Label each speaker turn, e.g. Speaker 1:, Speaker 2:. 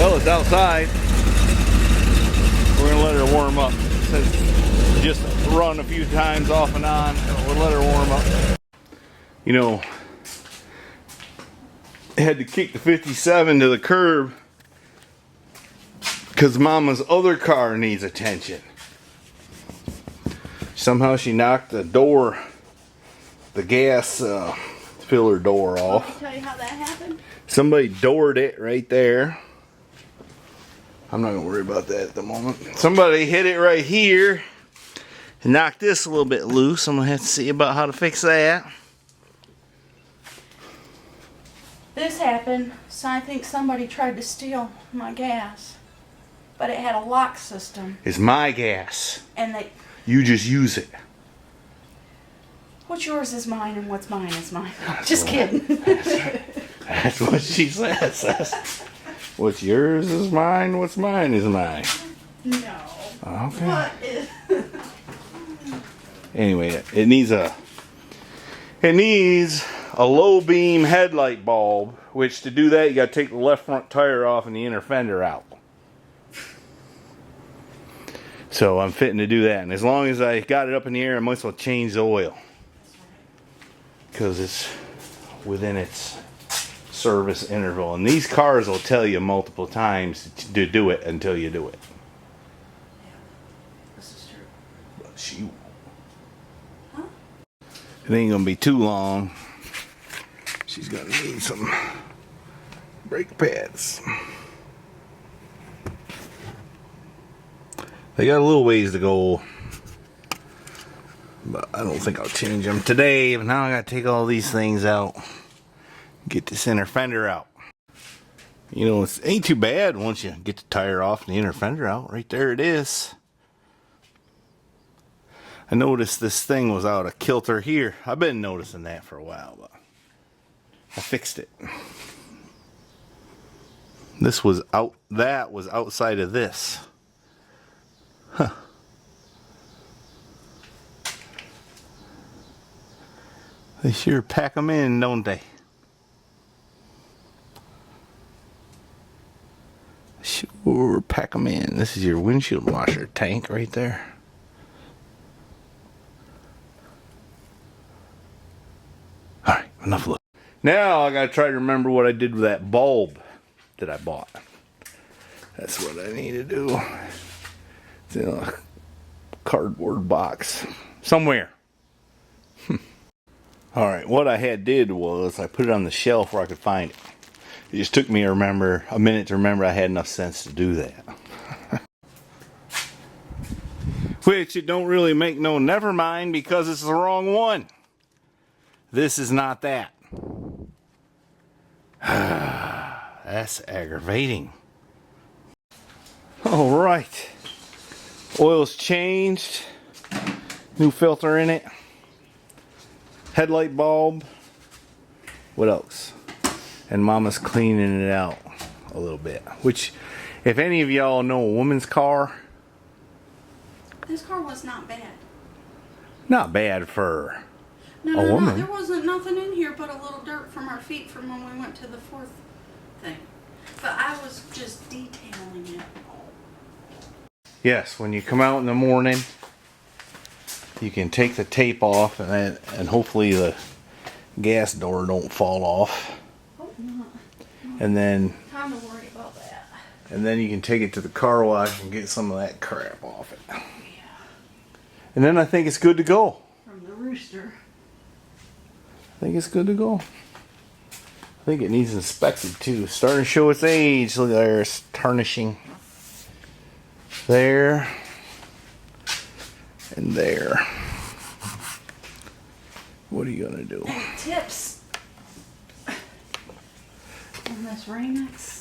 Speaker 1: Well, it's outside. We're gonna let her warm up. It says just run a few times off and on. We'll let her warm up. You know, I had to kick the 57 to the curb because Mama's other car needs attention. Somehow she knocked the door, the gas filler door off.
Speaker 2: Can I tell you how that happened?
Speaker 1: Somebody doored it right there. I'm not gonna worry about that at the moment. Somebody hit it right here and knocked this a little bit loose. I'm gonna have to see about how to fix that.
Speaker 2: This happened, so I think somebody tried to steal my gas. But it had a lock system.
Speaker 1: It's my gas.
Speaker 2: And they...
Speaker 1: You just use it.
Speaker 2: What's yours is mine and what's mine is mine. Just kidding.
Speaker 1: That's what she says. What's yours is mine, what's mine is mine.
Speaker 2: No.
Speaker 1: Okay.
Speaker 2: What is...
Speaker 1: Anyway, it needs a low beam headlight bulb, which to do that you gotta take the left front tire off and the inner fender out. So I'm fitting to do that, and as long as I got it up in the air, I might as well change the oil because it's within its service interval, and these cars will tell you multiple times to do it until you do it.
Speaker 2: Yeah, this is true.
Speaker 1: But she won't.
Speaker 2: Huh?
Speaker 1: It ain't gonna be too long. She's gonna need some brake pads. They got a little ways to go, but I don't think I'll change them today. But now I gotta take all these things out, get this inner fender out. You know, it ain't too bad once you get the tire off and the inner fender out. Right there it is. I noticed this thing was out of kilter here. I've been noticing that for a while, but I fixed it. This was out, that was outside of this. Huh. They sure pack them in, don't they? Sure pack them in. This is your windshield washer tank right there. Alright, enough look. Now I gotta try to remember what I did with that bulb that I bought. That's what I need to do. It's in a cardboard box somewhere. Alright, what I did was I put it on the shelf where I could find it. It just took me a minute to remember I had enough sense to do that. Which it don't really make no never mind because it's the wrong one. This is not that. That's aggravating. Alright. Oil's changed. New filter in it. Headlight bulb. What else? And Mama's cleaning it out a little bit. Which, if any of y'all know a woman's car.
Speaker 2: This car was not bad.
Speaker 1: Not bad for
Speaker 2: No,
Speaker 1: a woman.
Speaker 2: there wasn't nothing in here but a little dirt from our feet from when we went to the fourth thing. But I was just detailing it.
Speaker 1: Yes, when you come out in the morning, you can take the tape off and hopefully the gas door don't fall off.
Speaker 2: Hope not.
Speaker 1: And then
Speaker 2: Time to worry about that.
Speaker 1: and then you can take it to the car wash and get some of that crap off it.
Speaker 2: Yeah.
Speaker 1: And then I think it's good to go.
Speaker 2: From the rooster.
Speaker 1: I think it's good to go. I think it needs inspected too. It's starting to show its age. Look there, it's tarnishing. There. And there. What are you gonna do?
Speaker 2: Tips. On this Rain-X.